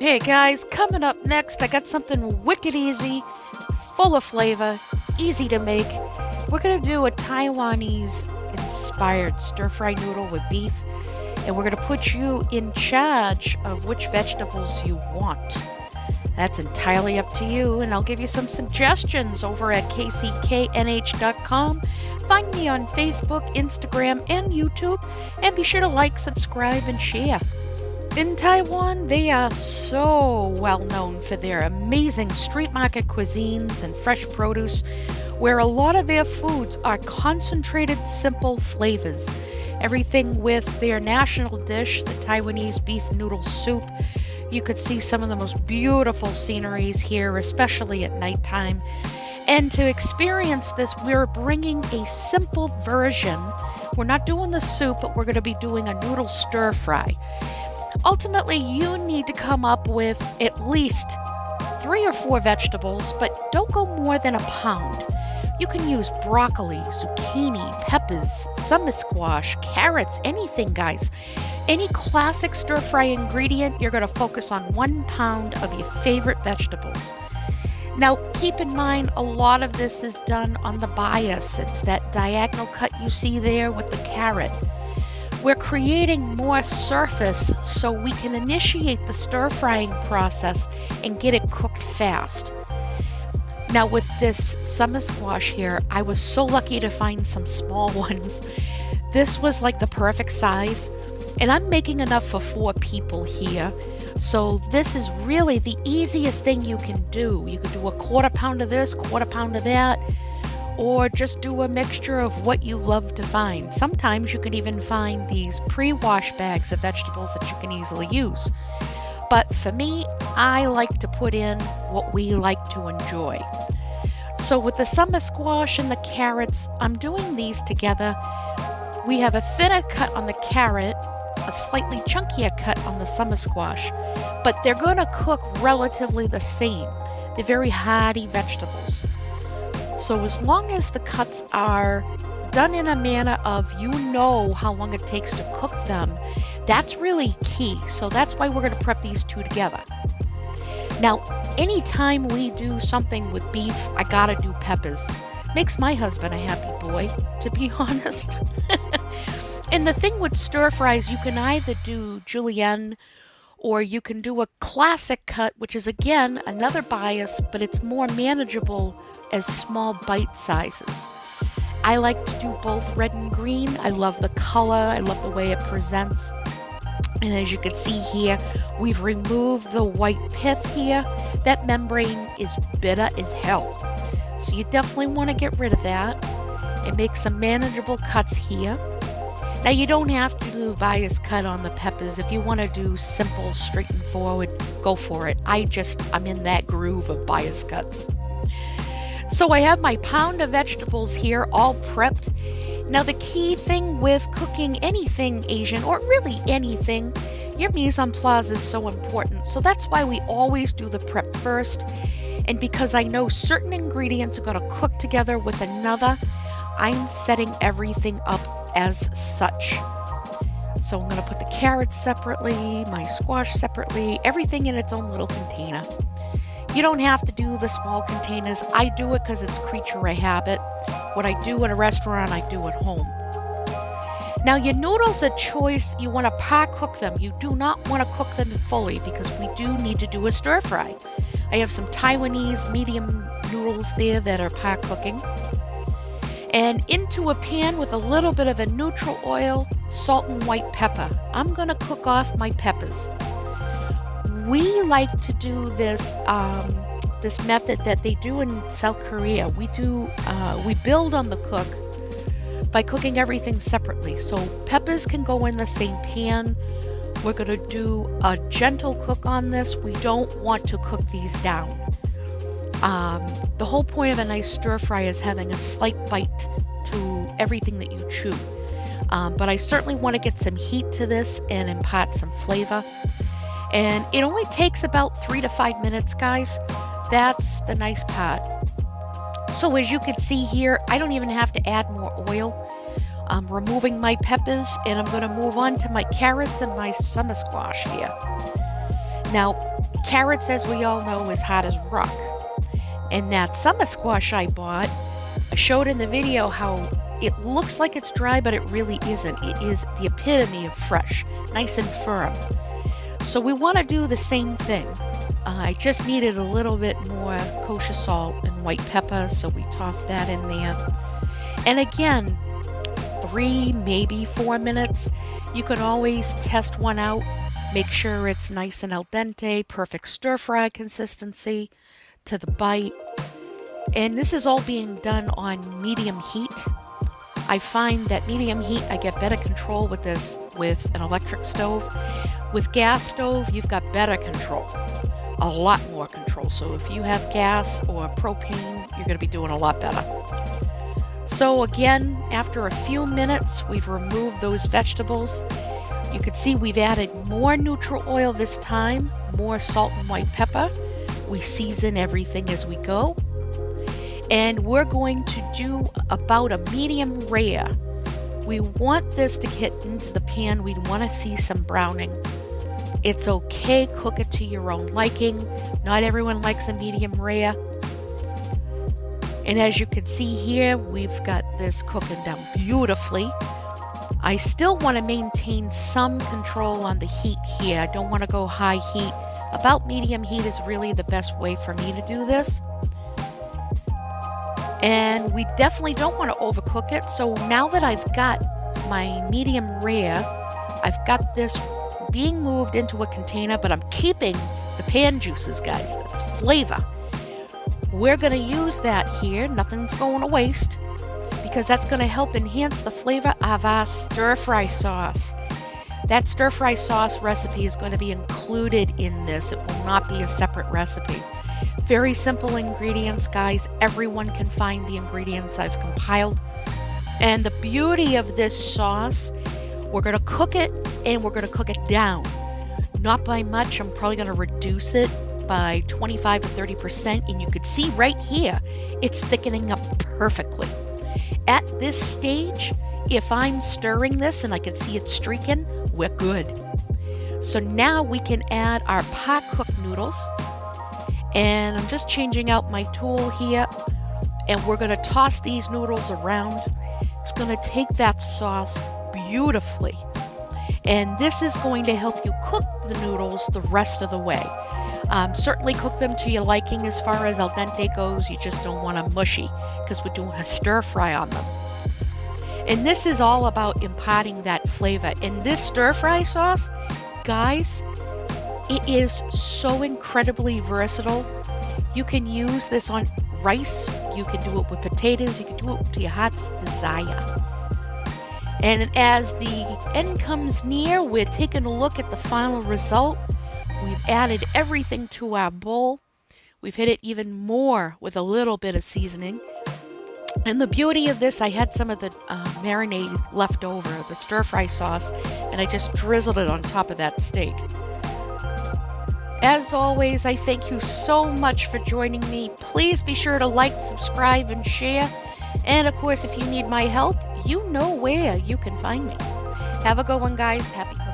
Hey guys, coming up next, I got something wicked easy, full of flavor, easy to make. We're gonna do a Taiwanese inspired stir fry noodle with beef, and we're gonna put you in charge of which vegetables you want. That's entirely up to you, and I'll give you some suggestions over at kcknh.com. Find me on Facebook, Instagram, and YouTube, and be sure to like, subscribe, and share. In Taiwan, they are so well known for their amazing street market cuisines and fresh produce, where a lot of their foods are concentrated, simple flavors. Everything with their national dish, the Taiwanese beef noodle soup. You could see some of the most beautiful sceneries here, especially at nighttime. And to experience this, we're bringing a simple version. We're not doing the soup, but we're going to be doing a noodle stir fry. Ultimately, you need to come up with at least 3 or 4 vegetables, but don't go more than a pound. You can use broccoli, zucchini, peppers, summer squash, carrots, anything, guys. Any classic stir-fry ingredient, you're going to focus on 1 pound of your favorite vegetables. Now, keep in mind, a lot of this is done on the bias. It's that diagonal cut you see there with the carrot. We're creating more surface so we can initiate the stir-frying process and get it cooked fast. Now with this summer squash here, I was so lucky to find some small ones. This was like the perfect size, and I'm making enough for 4 people here. So this is really the easiest thing you can do. You can do a 1/4 pound of this, 1/4 pound of that, or just do a mixture of what you love to find. Sometimes you can even find these pre-washed bags of vegetables that you can easily use. But for me, I like to put in what we like to enjoy. So with the summer squash and the carrots, I'm doing these together. We have a thinner cut on the carrot, a slightly chunkier cut on the summer squash, but they're going to cook relatively the same. They're very hearty vegetables. So as long as the cuts are done in a manner of you know how long it takes to cook them, that's really key. So that's why we're going to prep these 2 together. Now, anytime we do something with beef, I gotta do peppers. Makes my husband a happy boy, to be honest. And the thing with stir fries, you can either do julienne or you can do a classic cut, which is again another bias, but it's more manageable as small bite sizes. I like to do both red and green. I love the color, I love the way it presents. And as you can see here, we've removed the white pith here. That membrane is bitter as hell. So you definitely want to get rid of that and make some manageable cuts here. Now you don't have to do bias cut on the peppers. If you want to do simple, straight and forward, go for it. I'm in that groove of bias cuts. So I have my pound of vegetables here all prepped. Now the key thing with cooking anything Asian, or really anything, your mise en place is so important. So that's why we always do the prep first. And because I know certain ingredients are going to cook together with another, I'm setting everything up as such. So I'm going to put the carrots separately, my squash separately, everything in its own little container. You don't have to do the small containers. I do it because it's creature of habit. What I do in a restaurant, I do at home. Now your noodles are choice. You want to par cook them. You do not want to cook them fully because we do need to do a stir fry. I have some Taiwanese medium noodles there that are par cooking. And into a pan with a little bit of a neutral oil, salt and white pepper. I'm going to cook off my peppers. We like to do this this method that they do in South Korea. We build on the cook by cooking everything separately. So peppers can go in the same pan. We're going to do a gentle cook on this. We don't want to cook these down. The whole point of a nice stir fry is having a slight bite to everything that you chew. But I certainly want to get some heat to this and impart some flavor. And it only takes about 3 to 5 minutes, guys. That's the nice part. So as you can see here, I don't even have to add more oil. I'm removing my peppers and I'm going to move on to my carrots and my summer squash here. Now, Carrots, as we all know, is hard as rock. And that summer squash I bought, I showed in the video how it looks like it's dry, but it really isn't. It is the epitome of fresh, nice and firm. So we want to do the same thing. I just needed a little bit more kosher salt and white pepper, so we tossed that in there. And again, 3, maybe 4 minutes. You can always test one out, make sure it's nice and al dente, perfect stir fry consistency to the bite. And this is all being done on medium heat. I find that medium heat, I get better control with this with an electric stove. With gas stove, you've got better control, a lot more control. So if you have gas or propane, you're going to be doing a lot better. So again, after a few minutes, we've removed those vegetables. You can see we've added more neutral oil this time, more salt and white pepper. We season everything as we go. And we're going to do about a medium rare. We want this to get into the pan. We want to see some browning. It's okay, cook it to your own liking. Not everyone likes a medium rare. And as you can see here, we've got this cooking down beautifully. I still want to maintain some control on the heat here. I don't want to go high heat. About medium heat is really the best way for me to do this. And we definitely don't want to overcook it. So now that I've got my medium rare, I've got this being moved into a container, but I'm keeping the pan juices, guys. That's flavor. We're going to use that here. Nothing's going to waste because that's going to help enhance the flavor of our stir-fry sauce. That stir-fry sauce recipe is going to be included in this. It will not be a separate recipe. Very simple ingredients, guys. Everyone can find the ingredients I've compiled. And the beauty of this sauce, we're going to cook it and we're going to cook it down. Not by much. I'm probably going to reduce it by 25 to 30%. And you could see right here, it's thickening up perfectly. At this stage, if I'm stirring this and I can see it streaking, we're good. So now we can add our pot cooked noodles. And I'm just changing out my tool here. And we're going to toss these noodles around. It's going to take that sauce beautifully. And this is going to help you cook the noodles the rest of the way. Certainly cook them to your liking as far as al dente goes. You just don't want them mushy because we're doing a stir fry on them. And this is all about imparting that flavor. And this stir fry sauce, guys, it is so incredibly versatile. You can use this on rice. You can do it with potatoes. You can do it to your heart's desire. And as the end comes near, we're taking a look at the final result. We've added everything to our bowl. We've hit it even more with a little bit of seasoning. And the beauty of this, I had some of the marinade left over, the stir-fry sauce, and I just drizzled it on top of that steak. As always, I thank you so much for joining me. Please be sure to like, subscribe, and share. And of course, if you need my help, you know where you can find me. Have a good one, guys. Happy cooking.